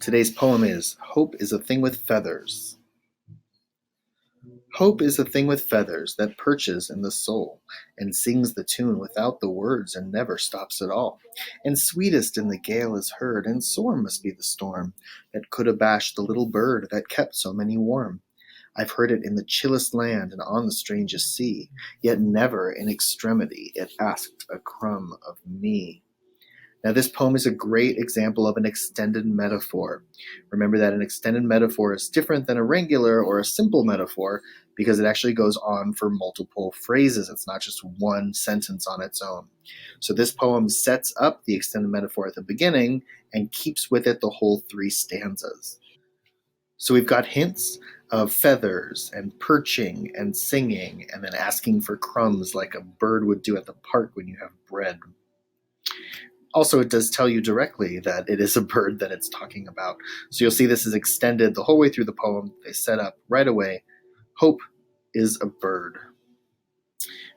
Today's poem is Hope is a Thing with Feathers. Hope is a thing with feathers that perches in the soul and sings the tune without the words and never stops at all. And sweetest in the gale is heard, and sore must be the storm that could abash the little bird that kept so many warm. I've heard it in the chillest land and on the strangest sea, yet never in extremity it asked a crumb of me. Now, this poem is a great example of an extended metaphor. Remember that an extended metaphor is different than a regular or a simple metaphor because it actually goes on for multiple phrases. It's not just one sentence on its own. So this poem sets up the extended metaphor at the beginning and keeps with it the whole three stanzas. So we've got hints of feathers and perching and singing and then asking for crumbs like a bird would do at the park when you have bread. Also, it does tell you directly that it is a bird that it's talking about. So you'll see this is extended the whole way through the poem. They set up right away. Hope is a bird.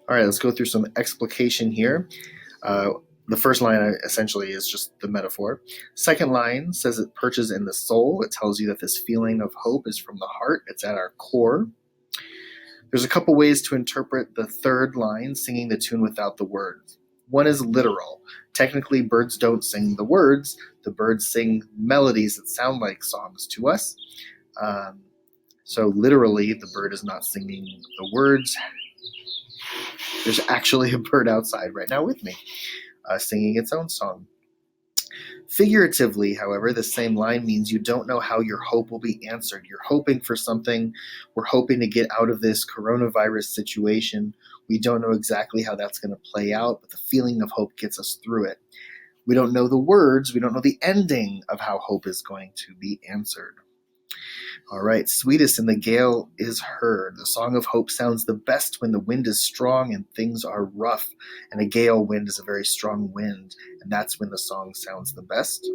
All right, let's go through some explication here. The first line essentially is just the metaphor. Second line says it perches in the soul. It tells you that this feeling of hope is from the heart. It's at our core. There's a couple ways to interpret the third line, singing the tune without the words. One is literal. Technically, birds don't sing the words. The birds sing melodies that sound like songs to us. So literally, the bird is not singing the words. There's actually a bird outside right now with me, singing its own song. Figuratively, however, the same line means you don't know how your hope will be answered. You're hoping for something. We're hoping to get out of this coronavirus situation. We don't know exactly how that's going to play out, but the feeling of hope gets us through it. We don't know the words. We don't know the ending of how hope is going to be answered. All right, sweetest in the gale is heard. The song of hope sounds the best when the wind is strong and things are rough. And a gale wind is a very strong wind, and that's when the song sounds the best.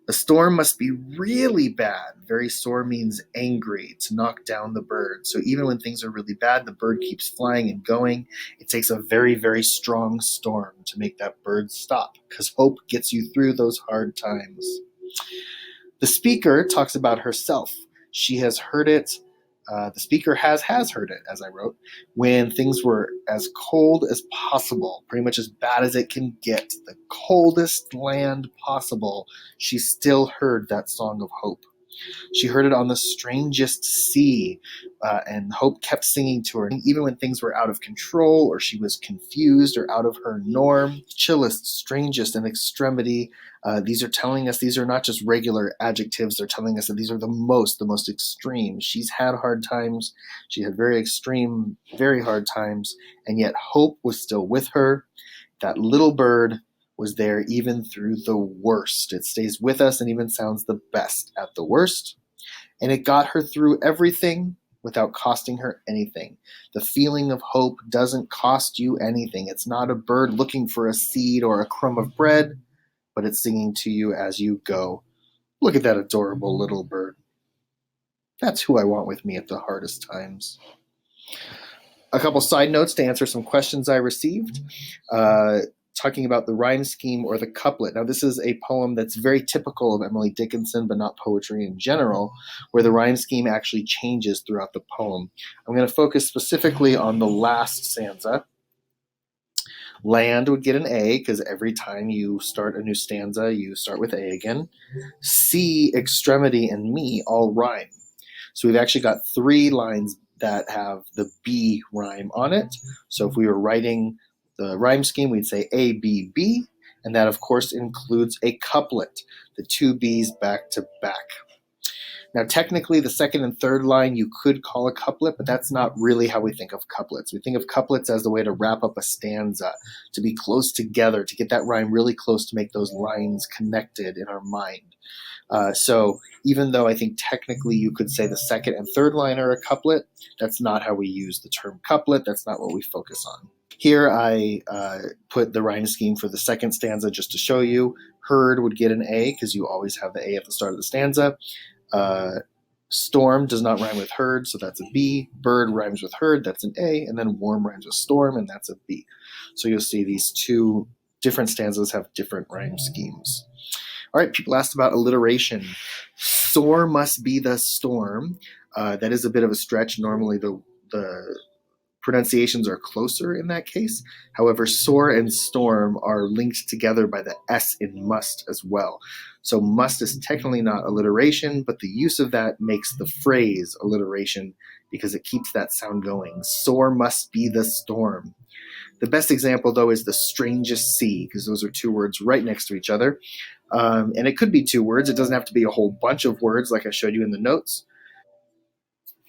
The storm must be really bad. Very sore means angry, to knock down the bird. So even when things are really bad, the bird keeps flying and going. It takes a very, very strong storm to make that bird stop, because hope gets you through those hard times. The speaker talks about herself. She has heard it. The speaker has heard it, as I wrote, when things were as cold as possible, pretty much as bad as it can get, the coldest land possible. She still heard that song of hope. She heard it on the strangest sea, and hope kept singing to her. Even when things were out of control, or she was confused or out of her norm, chillest, strangest, and extremity. These are telling us these are not just regular adjectives. They're telling us that these are the most extreme. She's had hard times. She had very extreme, very hard times, and yet hope was still with her. That little bird was there even through the worst. It stays with us and even sounds the best at the worst. And it got her through everything without costing her anything. The feeling of hope doesn't cost you anything. It's not a bird looking for a seed or a crumb of bread, but it's singing to you as you go. Look at that adorable little bird. That's who I want with me at the hardest times. A couple side notes to answer some questions I received. Talking about the rhyme scheme or the couplet. Now, this is a poem that's very typical of Emily Dickinson, but not poetry in general, where the rhyme scheme actually changes throughout the poem. I'm going to focus specifically on the last stanza. Land would get an A, because every time you start a new stanza, you start with A again. Sea, extremity, and me all rhyme. So we've actually got three lines that have the B rhyme on it. So if we were writing the rhyme scheme, we'd say A, B, B, and that, of course, includes a couplet, the two B's back to back. Now, technically, the second and third line you could call a couplet, but that's not really how we think of couplets. We think of couplets as the way to wrap up a stanza, to be close together, to get that rhyme really close, to make those lines connected in our mind. So even though I think technically you could say the second and third line are a couplet, that's not how we use the term couplet. That's not what we focus on. Here I put the rhyme scheme for the second stanza just to show you. Heard would get an A, because you always have the A at the start of the stanza. Storm does not rhyme with heard, so that's a B. Bird rhymes with heard, that's an A. And then warm rhymes with storm, and that's a B. So you'll see these two different stanzas have different rhyme schemes. All right, people asked about alliteration. Sore must be the storm. That is a bit of a stretch. Normally, the pronunciations are closer in that case. However, sore and storm are linked together by the S in must as well. So must is technically not alliteration, but the use of that makes the phrase alliteration because it keeps that sound going. Sore must be the storm. The best example, though, is the strangest sea, because those are two words right next to each other. And it could be two words. It doesn't have to be a whole bunch of words like I showed you in the notes.